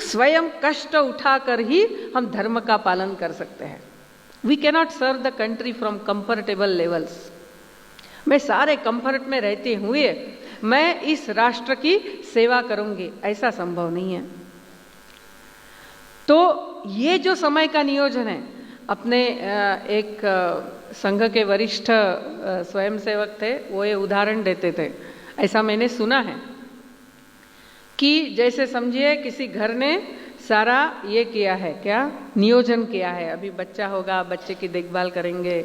स्वयं कष्ट उठाकर ही हम धर्म का पालन कर सकते हैं। We cannot serve the country from comfortable levels. मैं सारे कंफर्ट में रहते हुए मैं इस राष्ट्र की सेवा करूंगी, ऐसा संभव नहीं है। तो ये जो समय का नियोजन है, अपने एक संघ के वरिष्ठ स्वयंसेवक थे, वो ये उदाहरण देते थे, ऐसा मैंने सुना है कि जैसे समझिए किसी घर ने सारा ये किया है, क्या नियोजन किया है, अभी बच्चा होगा, बच्चे की देखभाल करेंगे,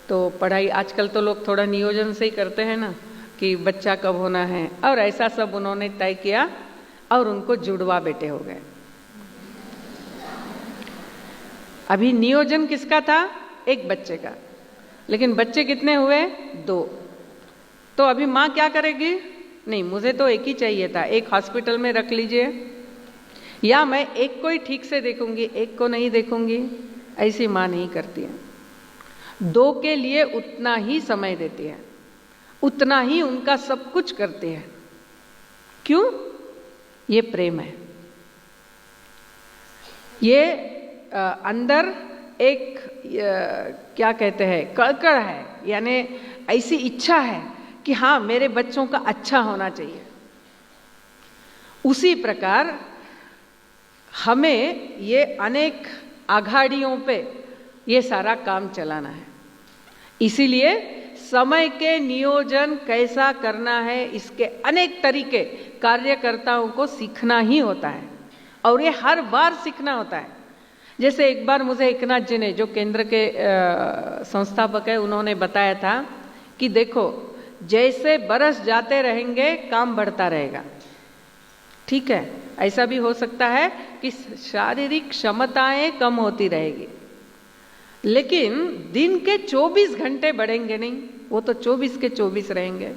तो पढ़ाई आजकल तो लोग थोड़ा नियोजन से ही करते हैं ना कि बच्चा कब होना है, और ऐसा सब उन्होंने तय किया और उनको जुड़वा बेटे हो गए। अभी नियोजन किसका था? एक बच्चे का, लेकिन बच्चे कितने हुए? 2। तो अभी माँ क्या करेगी? नहीं, मुझे तो एक ही चाहिए था, एक हॉस्पिटल में रख लीजिए, या मैं एक को ही ठीक से देखूंगी, एक को नहीं देखूंगी। ऐसी माँ नहीं करती है। 2 के लिए उतना ही समय देती है, उतना ही उनका सब कुछ करती है। क्यों? ये प्रेम है। ये अंदर एक क्या कहते हैं, कड़कड़ है, यानी ऐसी इच्छा है कि हाँ, मेरे बच्चों का अच्छा होना चाहिए। उसी प्रकार हमें ये अनेक आघाड़ियों पे ये सारा काम चलाना है। इसीलिए समय के नियोजन कैसा करना है, इसके अनेक तरीके कार्यकर्ताओं को सीखना ही होता है, और ये हर बार सीखना होता है। जैसे एक बार मुझे एकनाथ जी ने, जो केंद्र के संस्थापक है, उन्होंने बताया था कि देखो, जैसे बरस जाते रहेंगे काम बढ़ता रहेगा। ठीक है, ऐसा भी हो सकता है कि शारीरिक क्षमताएं कम होती रहेगी, लेकिन दिन के 24 घंटे बढ़ेंगे नहीं, वो तो 24 के 24 रहेंगे।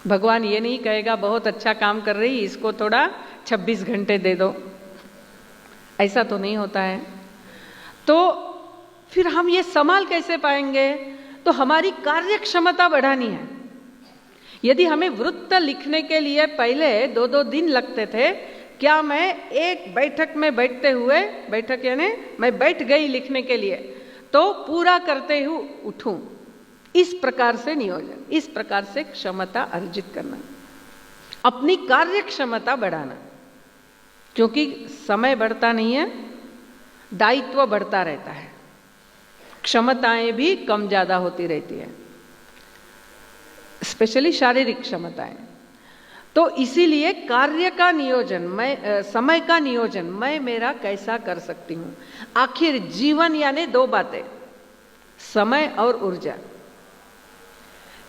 भगवान ये नहीं कहेगा बहुत अच्छा काम कर रही, इसको थोड़ा 26 घंटे दे दो, ऐसा तो नहीं होता है। तो फिर हम ये संभाल कैसे पाएंगे? तो हमारी कार्य क्षमता बढ़ानी है। यदि हमें वृत्त लिखने के लिए पहले 2-2 दिन लगते थे, क्या मैं एक बैठक में बैठते हुए, बैठक यानी मैं बैठ गई लिखने के लिए, तो पूरा करते हुए उठूं? इस प्रकार से नियोजन, इस प्रकार से क्षमता अर्जित करना, अपनी कार्य क्षमता बढ़ाना। क्योंकि समय बढ़ता नहीं है, दायित्व बढ़ता रहता है, क्षमताएं भी कम ज्यादा होती रहती है, स्पेशली शारीरिक क्षमताएं। तो इसीलिए कार्य का नियोजन, मैं समय का नियोजन मैं मेरा कैसा कर सकती हूं। आखिर जीवन यानी 2 बातें, समय और ऊर्जा।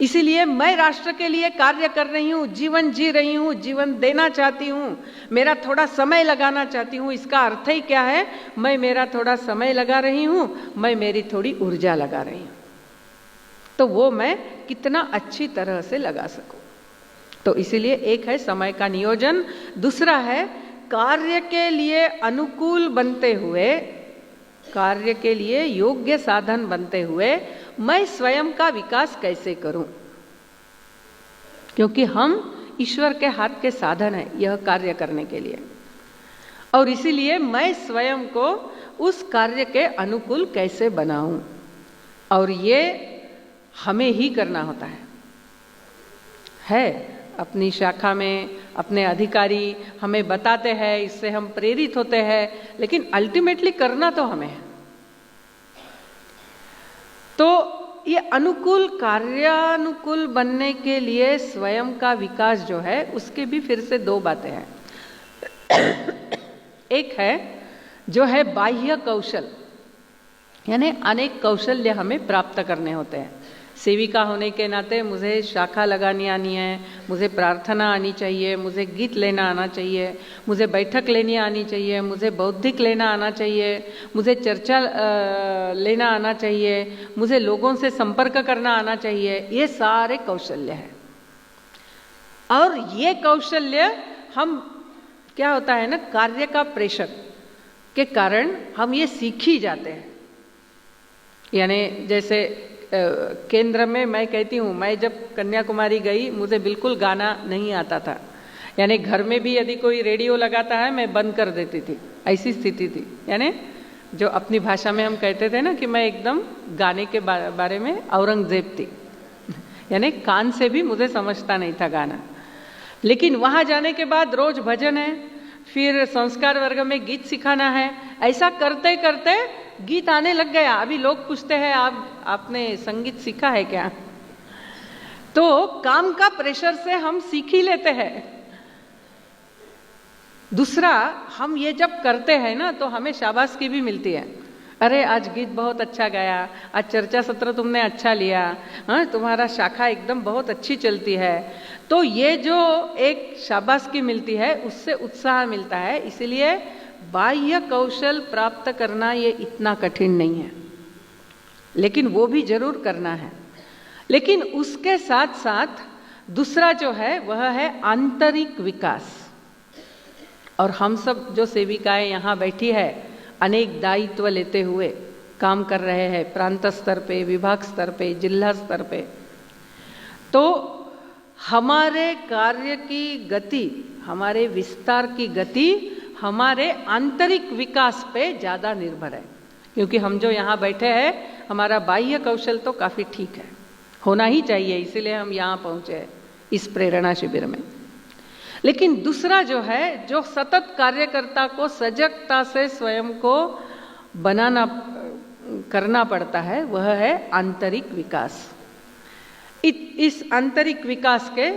इसीलिए मैं राष्ट्र के लिए कार्य कर रही हूं, जीवन जी रही हूं, जीवन देना चाहती हूं, मेरा थोड़ा समय लगाना चाहती हूं। इसका अर्थ ही क्या है? मैं मेरा थोड़ा समय लगा रही हूं, मैं मेरी थोड़ी ऊर्जा लगा रही हूं, तो वो मैं कितना अच्छी तरह से लगा सकूं। तो इसीलिए एक है समय का नियोजन, दूसरा है कार्य के लिए अनुकूल बनते हुए, कार्य के लिए योग्य साधन बनते हुए मैं स्वयं का विकास कैसे करूं। क्योंकि हम ईश्वर के हाथ के साधन है यह कार्य करने के लिए, और इसीलिए मैं स्वयं को उस कार्य के अनुकूल कैसे बनाऊं, और ये हमें ही करना होता है। अपनी शाखा में अपने अधिकारी हमें बताते हैं, इससे हम प्रेरित होते हैं, लेकिन अल्टीमेटली करना तो हमें है। तो ये अनुकूल, कार्यानुकूल बनने के लिए स्वयं का विकास जो है, उसके भी फिर से 2 बातें हैं। एक है जो है बाह्य कौशल, यानी अनेक कौशल्य हमें प्राप्त करने होते हैं। सेविका होने के नाते मुझे शाखा लगानी आनी है, मुझे प्रार्थना आनी चाहिए, मुझे गीत लेना आना चाहिए, मुझे बैठक लेनी आनी चाहिए, मुझे बौद्धिक लेना आना चाहिए, मुझे चर्चा लेना आना चाहिए, मुझे लोगों से संपर्क करना आना चाहिए। ये सारे कौशल्य हैं, और ये कौशल्य हम, क्या होता है ना, कार्य का प्रेशर के कारण हम ये सीख ही जाते हैं। यानी जैसे केंद्र में मैं कहती हूँ, मैं जब कन्याकुमारी गई मुझे बिल्कुल गाना नहीं आता था, यानी घर में भी यदि कोई रेडियो लगाता है मैं बंद कर देती थी, ऐसी स्थिति थी। यानी जो अपनी भाषा में हम कहते थे ना कि मैं एकदम गाने के बारे में औरंगजेब थी, यानी कान से भी मुझे समझता नहीं था गाना। लेकिन वहाँ जाने के बाद रोज भजन है, फिर संस्कार वर्ग में गीत सिखाना है, ऐसा करते करते गीत आने लग गया। अभी लोग पूछते हैं आपने संगीत सीखा है क्या? तो काम का प्रेशर से हम सीख ही लेते हैं। दूसरा, हम ये जब करते हैं ना तो हमें शाबाशी भी मिलती है। अरे आज गीत बहुत अच्छा गाया, आज चर्चा सत्र तुमने अच्छा लिया, हाँ तुम्हारा शाखा एकदम बहुत अच्छी चलती है। तो ये जो एक शाबाशी मिलती है उससे उत्साह मिलता है। इसलिए बाह्य कौशल प्राप्त करना ये इतना कठिन नहीं है, लेकिन वो भी जरूर करना है। लेकिन उसके साथ साथ दूसरा जो है वह है आंतरिक विकास। और हम सब जो सेविकाएं यहाँ बैठी है अनेक दायित्व लेते हुए काम कर रहे हैं, प्रांत स्तर पे, विभाग स्तर पे, जिला स्तर पे, तो हमारे कार्य की गति, हमारे विस्तार की गति हमारे आंतरिक विकास पे ज़्यादा निर्भर है। क्योंकि हम जो यहाँ बैठे हैं हमारा बाह्य कौशल तो काफ़ी ठीक है, होना ही चाहिए, इसीलिए हम यहाँ पहुँचे हैं इस प्रेरणा शिविर में। लेकिन दूसरा जो है, जो सतत कार्यकर्ता को सजगता से स्वयं को बनाना करना पड़ता है, वह है आंतरिक विकास। इस आंतरिक विकास के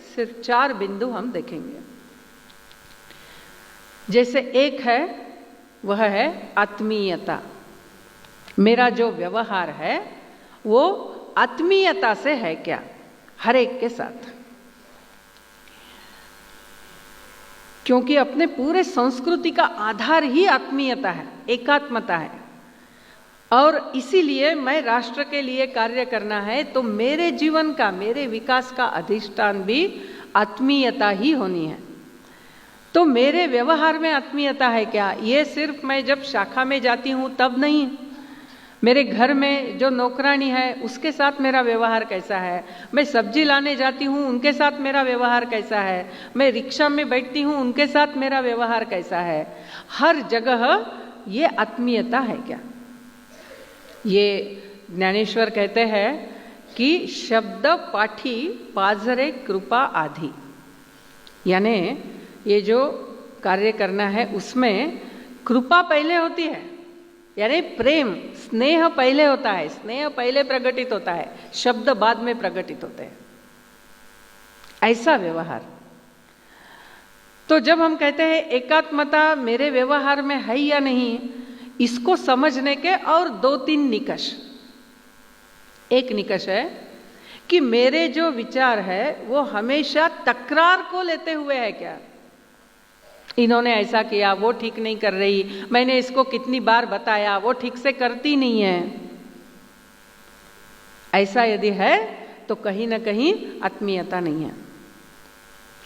सिर्फ 4 बिंदु हम देखेंगे। जैसे एक है वह है आत्मीयता। मेरा जो व्यवहार है वो आत्मीयता से है क्या, हर एक के साथ। क्योंकि अपने पूरे संस्कृति का आधार ही आत्मीयता है, एकात्मता है। और इसीलिए मैं राष्ट्र के लिए कार्य करना है तो मेरे जीवन का, मेरे विकास का अधिष्ठान भी आत्मीयता ही होनी है। तो मेरे व्यवहार में आत्मीयता है क्या, ये सिर्फ मैं जब शाखा में जाती हूँ तब नहीं, मेरे घर में जो नौकरानी है उसके साथ मेरा व्यवहार कैसा है, मैं सब्जी लाने जाती हूँ उनके साथ मेरा व्यवहार कैसा है, मैं रिक्शा में बैठती हूँ उनके साथ मेरा व्यवहार कैसा है, हर जगह ये आत्मीयता है क्या। ये ज्ञानेश्वर कहते हैं कि शब्द पाठी पाजरे कृपा आधी, यानी ये जो कार्य करना है उसमें कृपा पहले होती है, यानी प्रेम स्नेह पहले होता है, स्नेह पहले प्रकटित होता है, शब्द बाद में प्रकटित होते हैं, ऐसा व्यवहार। तो जब हम कहते हैं एकात्मता मेरे व्यवहार में है या नहीं, इसको समझने के और 2-3 निकष। एक निकष है कि मेरे जो विचार है वो हमेशा तकरार को लेते हुए है क्या, इन्होंने ऐसा किया, वो ठीक नहीं कर रही, मैंने इसको कितनी बार बताया, वो ठीक से करती नहीं है। ऐसा यदि है तो कहीं ना कहीं आत्मीयता नहीं है,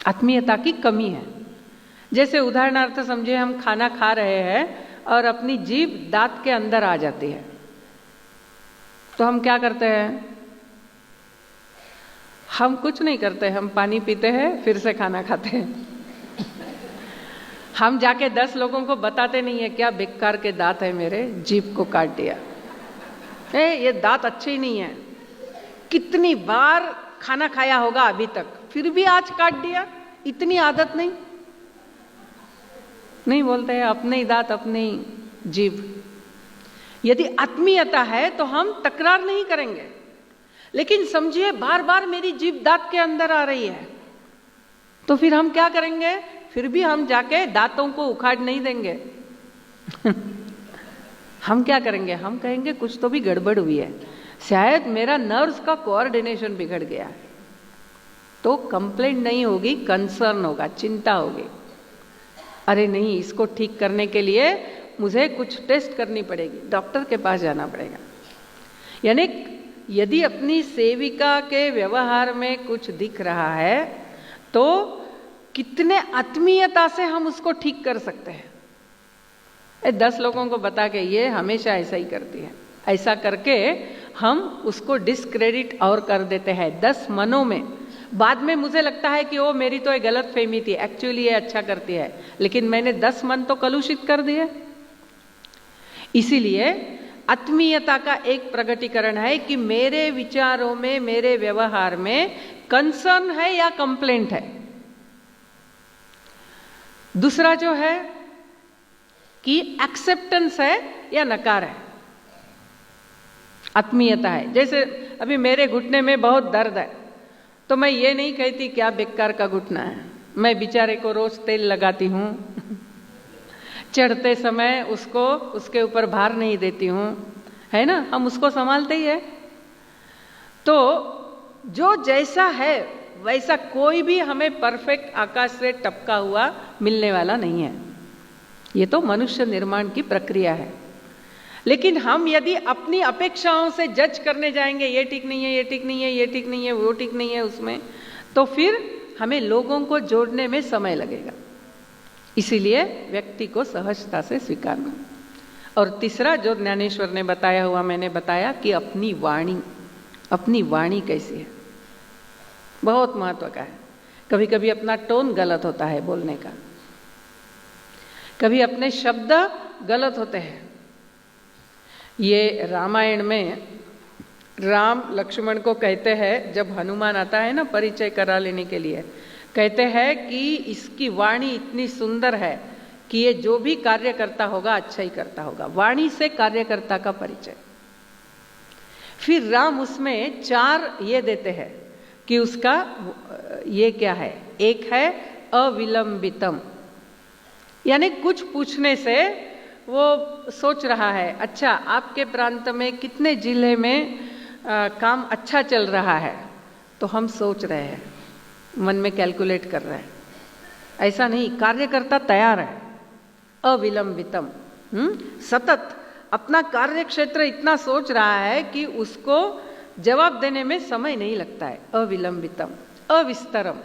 आत्मीयता की कमी है। जैसे उदाहरणार्थ समझिए हम खाना खा रहे हैं और अपनी जीभ दांत के अंदर आ जाती है, तो हम क्या करते हैं? हम कुछ नहीं करते, हम पानी पीते हैं, फिर से खाना खाते हैं। हम जाके 10 लोगों को बताते नहीं है क्या बेकार के दांत है मेरे, जीभ को काट दिया, ये दांत अच्छे ही नहीं है, कितनी बार खाना खाया होगा अभी तक, फिर भी आज काट दिया, इतनी आदत नहीं बोलते हैं, अपने ही दांत अपने ही जीभ। यदि आत्मीयता है तो हम तकरार नहीं करेंगे। लेकिन समझिए बार बार मेरी जीभ दांत के अंदर आ रही है, तो फिर हम क्या करेंगे? फिर भी हम जाके दांतों को उखाड़ नहीं देंगे। हम क्या करेंगे? हम कहेंगे कुछ तो भी गड़बड़ हुई है, शायद मेरा नर्व्स का कोऑर्डिनेशन बिगड़ गया है। तो कंप्लेंट नहीं होगी, कंसर्न होगा, चिंता होगी। अरे नहीं, इसको ठीक करने के लिए मुझे कुछ टेस्ट करनी पड़ेगी, डॉक्टर के पास जाना पड़ेगा। यानी यदि अपनी सेविका के व्यवहार में कुछ दिख रहा है तो कितने आत्मीयता से हम उसको ठीक कर सकते हैं। 10 लोगों को बता के ये हमेशा ऐसा ही करती है, ऐसा करके हम उसको डिस्क्रेडिट और कर देते हैं। 10 मनों में बाद में मुझे लगता है कि वो मेरी तो एक गलत फहमी थी, एक्चुअली ये अच्छा करती है, लेकिन मैंने 10 मन तो कलुषित कर दिए। इसीलिए आत्मीयता का एक प्रगटीकरण है कि मेरे विचारों में, मेरे व्यवहार में कंसर्न है या कंप्लेंट है। दूसरा जो है कि एक्सेप्टेंस है या नकार है, आत्मीयता है। जैसे अभी मेरे घुटने में बहुत दर्द है, तो मैं ये नहीं कहती क्या बेकार का घुटना है, मैं बेचारे को रोज तेल लगाती हूँ, चढ़ते समय उसको उसके ऊपर भार नहीं देती हूँ, है ना, हम उसको संभालते ही है। तो जो जैसा है वैसा कोई भी हमें परफेक्ट आकाश से टपका हुआ मिलने वाला नहीं है। ये तो मनुष्य निर्माण की प्रक्रिया है। लेकिन हम यदि अपनी अपेक्षाओं से जज करने जाएंगे, ये ठीक नहीं है, ये ठीक नहीं है, ये ठीक नहीं है, वो ठीक नहीं है उसमें, तो फिर हमें लोगों को जोड़ने में समय लगेगा। इसीलिए व्यक्ति को सहजता से स्वीकारना। और तीसरा जो ज्ञानेश्वर ने बताया हुआ मैंने बताया कि अपनी वाणी कैसी है, बहुत महत्व का है। कभी कभी अपना टोन गलत होता है बोलने का, कभी अपने शब्द गलत होते हैं। ये रामायण में राम लक्ष्मण को कहते हैं, जब हनुमान आता है ना परिचय करा लेने के लिए, कहते हैं कि इसकी वाणी इतनी सुंदर है कि ये जो भी कार्य करता होगा अच्छा ही करता होगा। वाणी से कार्यकर्ता का परिचय। फिर राम उसमें 4 ये देते हैं कि उसका ये क्या है। एक है अविलंबितम, यानी कुछ पूछने से वो सोच रहा है, अच्छा आपके प्रांत में कितने जिले में काम अच्छा चल रहा है, तो हम सोच रहे हैं, मन में कैलकुलेट कर रहे हैं। ऐसा नहीं, कार्यकर्ता तैयार है। अविलंबितम, सतत अपना कार्य क्षेत्र इतना सोच रहा है कि उसको जवाब देने में समय नहीं लगता है। अविलंबितम। अविस्तरम,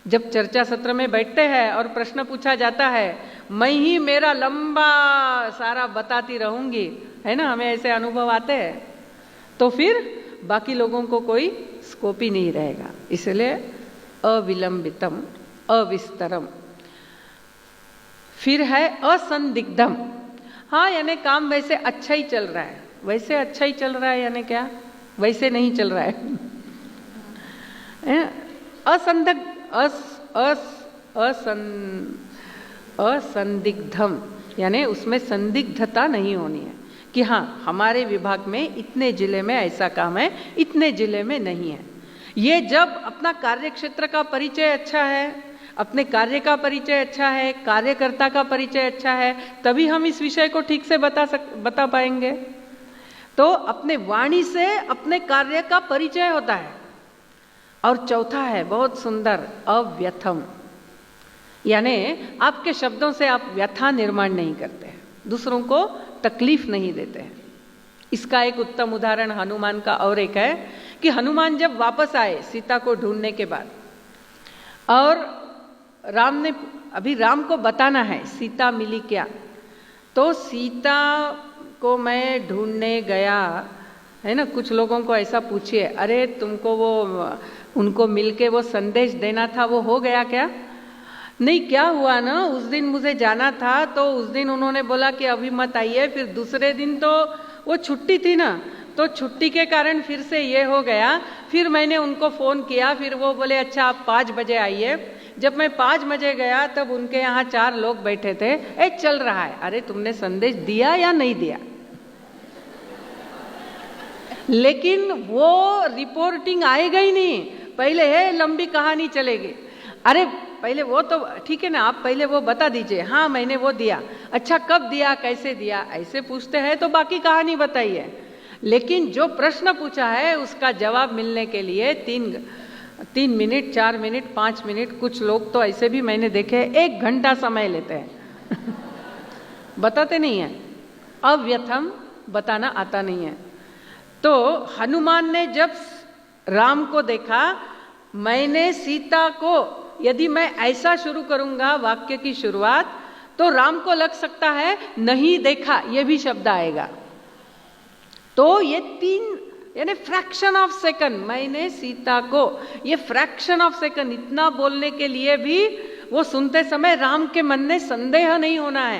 जब चर्चा सत्र में बैठते हैं और प्रश्न पूछा जाता है, मैं ही मेरा लंबा सारा बताती रहूंगी, है ना, हमें ऐसे अनुभव आते हैं, तो फिर बाकी लोगों को कोई स्कोप ही नहीं रहेगा। इसलिए अविलंबितम, अविस्तरम। फिर है असंदिग्धम। हाँ, यानी काम वैसे अच्छा ही चल रहा है। वैसे अच्छा ही चल रहा है यानी क्या, वैसे नहीं चल रहा है। असंदिग्धम, यानी उसमें संदिग्धता नहीं होनी है कि हाँ हमारे विभाग में इतने जिले में ऐसा काम है, इतने जिले में नहीं है। ये जब अपना कार्य क्षेत्र का परिचय अच्छा है, अपने कार्य का परिचय अच्छा है, कार्यकर्ता का परिचय अच्छा है, तभी हम इस विषय को ठीक से बता पाएंगे। तो अपने वाणी से अपने कार्य का परिचय होता है। और चौथा है बहुत सुंदर, अव्यथम, यानी आपके शब्दों से आप व्यथा निर्माण नहीं करते हैं, दूसरों को तकलीफ नहीं देते हैं। इसका एक उत्तम उदाहरण हनुमान का और एक है कि हनुमान जब वापस आए सीता को ढूंढने के बाद, और राम को बताना है सीता मिली क्या, तो सीता को मैं ढूंढने गया, है ना। कुछ लोगों को ऐसा पूछिए, अरे तुमको वो उनको मिलके वो संदेश देना था, वो हो गया क्या? नहीं, क्या हुआ ना, उस दिन मुझे जाना था, तो उस दिन उन्होंने बोला कि अभी मत आइए। फिर दूसरे दिन तो वो छुट्टी थी ना, तो छुट्टी के कारण फिर से ये हो गया। फिर मैंने उनको फ़ोन किया, फिर वो बोले अच्छा आप 5 बजे आइए। जब मैं 5 बजे गया तब उनके यहाँ 4 लोग बैठे थे। चल रहा है। अरे तुमने संदेश दिया या नहीं दिया? लेकिन वो रिपोर्टिंग आएगा ही नहीं, पहले है लंबी कहानी चलेगी। अरे पहले वो तो ठीक है ना, आप पहले वो बता दीजिए, हाँ मैंने वो दिया, अच्छा कब दिया, कैसे दिया, ऐसे पूछते हैं तो बाकी कहानी बताइए। लेकिन जो प्रश्न पूछा है उसका जवाब मिलने के लिए 3 मिनट, 4 मिनट, 5 मिनट, कुछ लोग तो ऐसे भी मैंने देखे 1 घंटा समय लेते हैं बताते नहीं है। अव्यथम, बताना आता नहीं है। तो हनुमान ने जब राम को देखा, मैंने सीता को, यदि मैं ऐसा शुरू करूंगा वाक्य की शुरुआत, तो राम को लग सकता है नहीं देखा, ये भी शब्द आएगा। तो ये 3 यानी फ्रैक्शन ऑफ सेकंड, मैंने सीता को, ये फ्रैक्शन ऑफ सेकंड, इतना बोलने के लिए भी वो सुनते समय राम के मन में संदेह नहीं होना है